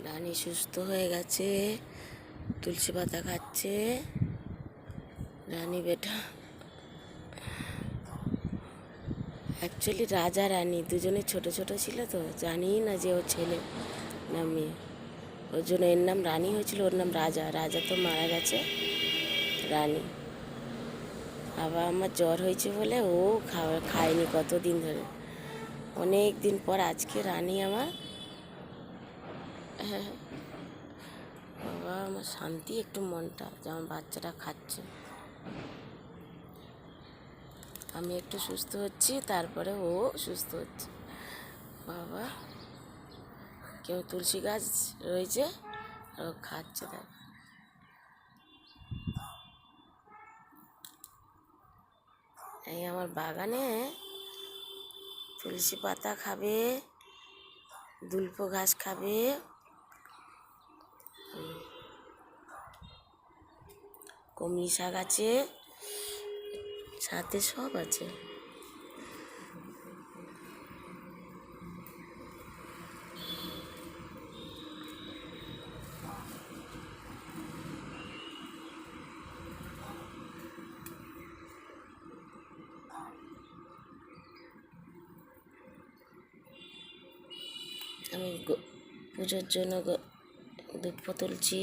রানী সুস্থ হয়ে গেছে, তুলসী পাতা খাচ্ছে। রানী বেটা অ্যাকচুয়ালি রাজা রানী দুজনে ছোট ছোট ছিল, তো জানি না যে ওর ছেলে না মেয়ে। ওর জন্য এর নাম রানী হয়েছিল, ওর নাম রাজা। রাজা তো মারা গেছে, রানী। আবার আমার জ্বর হয়েছে বলে ও খায়নি কতদিন ধরে, অনেক দিন পর আজকে রানী আমার। হ্যাঁ বাবা, আমার শান্তি একটু মনটা যে আমার বাচ্চাটা খাচ্ছে। আমি একটু সুস্থ হচ্ছি, তারপরে ও সুস্থ হচ্ছে। বাবা, কেউ তুলসী গাছ রয়েছে আর ও খাচ্ছে। দেখ, এই আমার বাগানে তুলসী পাতা খাবে, দুল্প ঘাস খাবে, কমলি শাক আছে, সাথে সব আছে। আমি পুজোর জন্য দুপ্প তুলছি,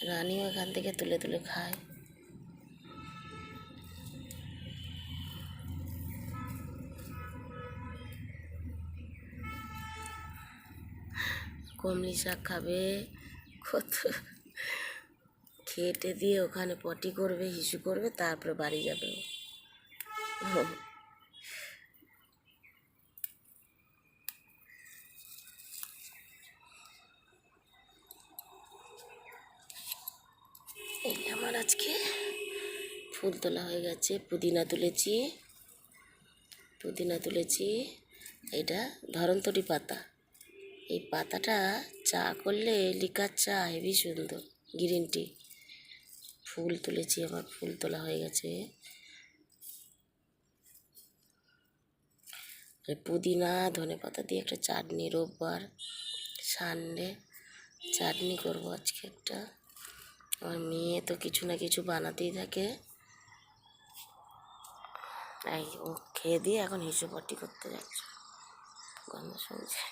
রানীও এখান থেকে তুলে তুলে খায়। কমলি শাক খাবে, কত খেটে দিয়ে ওখানে পটি করবে, হিসু করবে, তারপরে বাড়ি যাবে। এই আমার আজকে ফুল তোলা হয়ে গেছে, পুদিনা তুলেছি। এটা ধরন্তরি পাতা। এই পাতাটা চা করলে, লিকার চা হেবি সুন্দর, গ্রিন টি। ফুল তুলেছি, আমার ফুল তোলা হয়ে গেছে। পুদিনা ধনে পাতা দিয়ে একটা চাটনি, রোববার সানডে চাটনি করবো আজকে একটা। আমার মেয়ে তো কিছু না কিছু বানাতেই থাকে। এই ও খেয়ে দিয়ে এখন হিসু পটি করতে যাচ্ছে, গন্ধ শুনছে।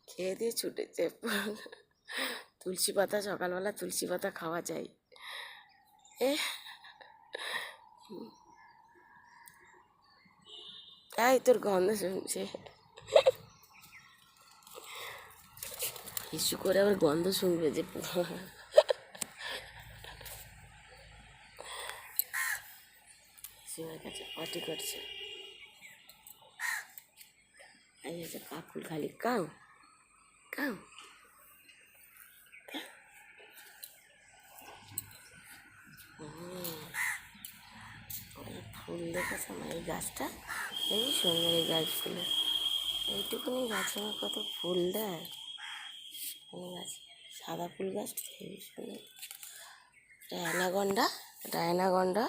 খেয়ে দিয়ে ছুটেছে। তুলসী পাতা, সকালবেলা তুলসী পাতা খাওয়া যায়। এই তোর গন্ধ শুনছে, হিসু করে আবার গন্ধ শুনবে যে। হিসুর কাছে পটি করছে। এই হচ্ছে কাকুল, খালি কাউ কাউ। ফুল দেখেছে আমার এই গাছটা, এই সুন্দর এই গাছগুলো। এইটুকুনি গাছে আমার কত ফুল দেয়। গাছ, সাদা ফুল গাছটা হেবি সুন্দর। এটা অ্যানাগন্ডা, এটা অ্যানাগন্ডা,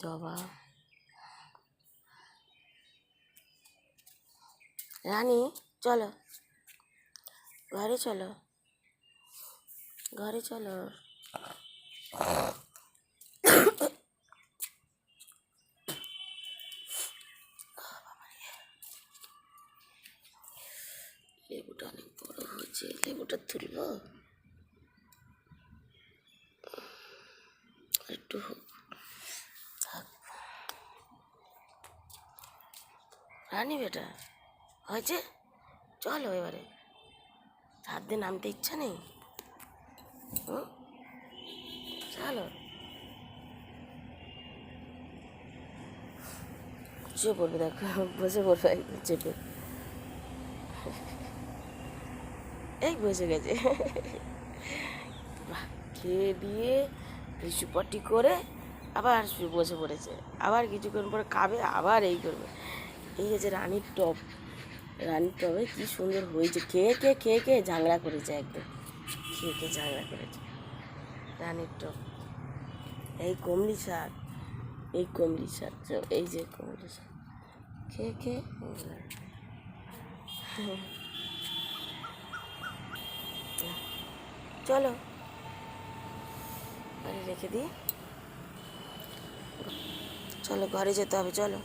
জবা। রানী চলো ঘরে, চলো ঘরে, চলো। লেবুটা অনেক বড় হয়েছে, লেবুটা তুলবো একটু থাক। রানী বেটা হয়েছে, চলো এবারে। ছাদ দিয়ে নামতে ইচ্ছা নেই? চলো, চেপে পড়বে, দেখো বসে পড়বে একদম চেপে। এই বসে গেছে। খেয়ে দিয়ে হিসু পটি করে আবার বসে পড়েছে। আবার কিছুক্ষণ পরে খাবে, আবার এই করবে। এই হচ্ছে রানীর টপ। রানীর টবে কি সুন্দর হয়েছে, খেয়ে খেয়ে খেয়ে খেয়ে ঝাংড়া করেছে, একদম খেয়ে খেয়ে ঝাংড়া করেছে রানীর টব। এই কমলি শাক, এই কমলি শাক, এই যে কমলি শাক খেয়ে খেয়ে চলো আরে রেখে দিই, চলো ঘরে যেতে হবে, চলো।